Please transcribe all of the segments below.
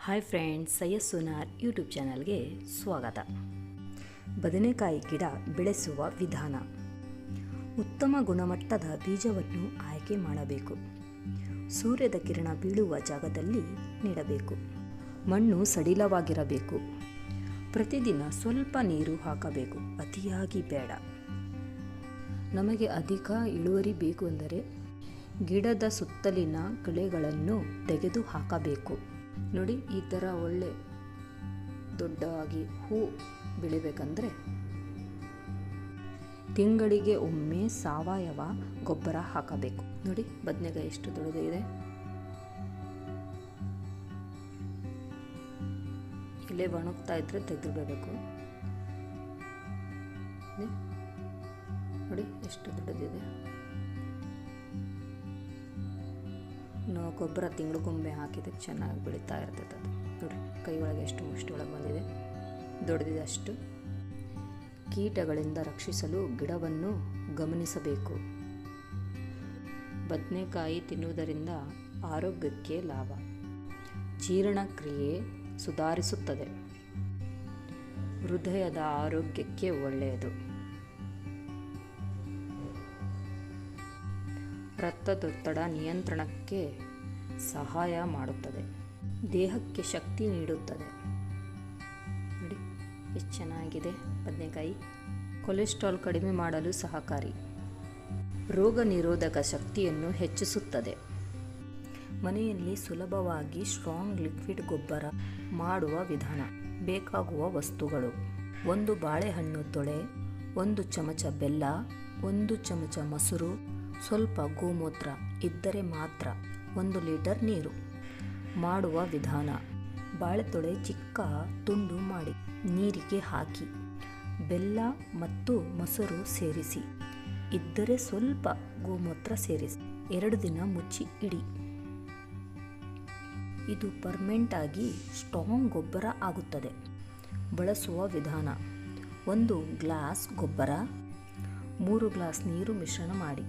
Hi friends, Syed sonar YouTube ಚಾನಲ್ಗೆ ಸ್ವಾಗತ. ಬದನೆಕಾಯಿ ಗಿಡ ಬೆಳೆಸುವ ವಿಧಾನ. ಉತ್ತಮ ಗುಣಮಟ್ಟದ ಬೀಜವನ್ನು ಆಯ್ಕೆ ಮಾಡಬೇಕು. ಸೂರ್ಯದ ಕಿರಣ ಬೀಳುವ ಜಾಗದಲ್ಲಿ ನೆಡಬೇಕು. ಮಣ್ಣು ಸಡಿಲವಾಗಿರಬೇಕು. ಪ್ರತಿದಿನ ಸ್ವಲ್ಪ ನೀರು ಹಾಕಬೇಕು, ಅತಿಯಾಗಿ ಬೇಡ. ನಮಗೆ ಅಧಿಕ ಇಳುವರಿ ಬೇಕು ಅಂದರೆ ಗಿಡದ ಸುತ್ತಲಿನ ಕಳೆಗಳನ್ನು ತೆಗೆದು ಹಾಕಬೇಕು. ನೋಡಿ, ಈ ಥರ ಒಳ್ಳೆ ದೊಡ್ಡದಾಗಿ ಹೂ ಬೆಳಿಬೇಕಂದ್ರೆ ತಿಂಗಳಿಗೆ ಒಮ್ಮೆ ಸಾವಯವ ಗೊಬ್ಬರ ಹಾಕಬೇಕು. ನೋಡಿ, ಬದನೆಕಾಯಿ ಎಷ್ಟು ದೊಡ್ಡದಿದೆ. ಇಲ್ಲೇ ಒಣಗ್ತಾ ಇದ್ರೆ ತೆಗೆದುಬಿಡಬೇಕು. ನೋಡಿ ಎಷ್ಟು ದೊಡ್ಡದಿದೆ. ನಾವು ಗೊಬ್ಬರ ತಿಂಗಳಿಗೊಮ್ಮೆ ಹಾಕಿದ್ರೆ ಚೆನ್ನಾಗಿ ಬೆಳೀತಾ ಇರ್ತದೆ. ಅದು ನೋಡಿ, ಕೈ ಒಳಗೆ ಎಷ್ಟು ಮುಷ್ಟಿ ಒಳಗೆ ಬಂದಿದೆ, ದೊಡ್ಡದಿದೆ ಅಷ್ಟು. ಕೀಟಗಳಿಂದ ರಕ್ಷಿಸಲು ಗಿಡವನ್ನು ಗಮನಿಸಬೇಕು. ಬದನೆಕಾಯಿ ತಿನ್ನುವುದರಿಂದ ಆರೋಗ್ಯಕ್ಕೆ ಲಾಭ. ಜೀರ್ಣಕ್ರಿಯೆ ಸುಧಾರಿಸುತ್ತದೆ. ಹೃದಯದ ಆರೋಗ್ಯಕ್ಕೆ ಒಳ್ಳೆಯದು. ರಕ್ತದೊತ್ತಡ ನಿಯಂತ್ರಣಕ್ಕೆ ಸಹಾಯ ಮಾಡುತ್ತದೆ. ದೇಹಕ್ಕೆ ಶಕ್ತಿ ನೀಡುತ್ತದೆ. ನೋಡಿ ಎಷ್ಟು ಚೆನ್ನಾಗಿದೆ ಬದನೆಕಾಯಿ. ಕೊಲೆಸ್ಟ್ರಾಲ್ ಕಡಿಮೆ ಮಾಡಲು ಸಹಕಾರಿ. ರೋಗ ನಿರೋಧಕ ಶಕ್ತಿಯನ್ನು ಹೆಚ್ಚಿಸುತ್ತದೆ. ಮನೆಯಲ್ಲಿ ಸುಲಭವಾಗಿ ಸ್ಟ್ರಾಂಗ್ ಲಿಕ್ವಿಡ್ ಗೊಬ್ಬರ ಮಾಡುವ ವಿಧಾನ. ಬೇಕಾಗುವ ವಸ್ತುಗಳು: 1 ಬಾಳೆಹಣ್ಣು ತೊಳೆ, 1 ಚಮಚ ಬೆಲ್ಲ, 1 ಚಮಚ ಮೊಸರು, ಸ್ವಲ್ಪ ಗೋಮೂತ್ರ ಇದ್ದರೆ ಮಾತ್ರ, 1 ಲೀಟರ್ ನೀರು. ಮಾಡುವ ವಿಧಾನ: ಬಾಳೆ ತೊಳೆ ಚಿಕ್ಕ ತುಂಡು ಮಾಡಿ ನೀರಿಗೆ ಹಾಕಿ, ಬೆಲ್ಲ ಮತ್ತು ಮೊಸರು ಸೇರಿಸಿ, ಇದ್ದರೆ ಸ್ವಲ್ಪ ಗೋಮೂತ್ರ ಸೇರಿಸಿ 2 ದಿನ ಮುಚ್ಚಿ ಇಡಿ. ಇದು ಪರ್ಮನೆಂಟ್ ಆಗಿ ಸ್ಟ್ರಾಂಗ್ ಗೊಬ್ಬರ ಆಗುತ್ತದೆ. ಬಳಸುವ ವಿಧಾನ: 1 ಗ್ಲಾಸ್ ಗೊಬ್ಬರ, 3 ಗ್ಲಾಸ್ ನೀರು ಮಿಶ್ರಣ ಮಾಡಿ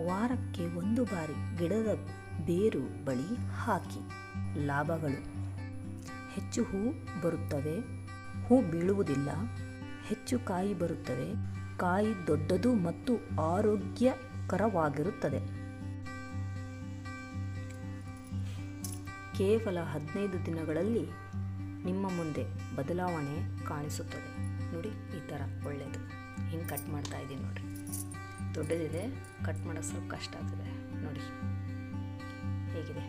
ವಾರಕ್ಕೆ 1 ಬಾರಿ ಗಿಡದ ಬೇರು ಬಳಿ ಹಾಕಿ. ಲಾಭಗಳು: ಹೆಚ್ಚು ಹೂ ಬರುತ್ತವೆ, ಹೂ ಬೀಳುವುದಿಲ್ಲ, ಹೆಚ್ಚು ಕಾಯಿ ಬರುತ್ತವೆ, ಕಾಯಿ ದೊಡ್ಡದು ಮತ್ತು ಆರೋಗ್ಯಕರವಾಗಿರುತ್ತದೆ. ಕೇವಲ 15 ದಿನಗಳಲ್ಲಿ ನಿಮ್ಮ ಮುಂದೆ ಬದಲಾವಣೆ ಕಾಣಿಸುತ್ತದೆ. ನೋಡಿ, ಈ ಥರ ಒಳ್ಳೆಯದು. ಹಿಂಗೆ ಕಟ್ ಮಾಡ್ತಾ ಇದ್ದೀನಿ ನೋಡಿರಿ. ದೊಡ್ಡದಿದೆ, ಕಟ್ ಮಾಡೋಕ್ಕೆ ಸ್ವಲ್ಪ ಕಷ್ಟ ಆಗ್ತದೆ. ನೋಡಿ ಹೇಗಿದೆ.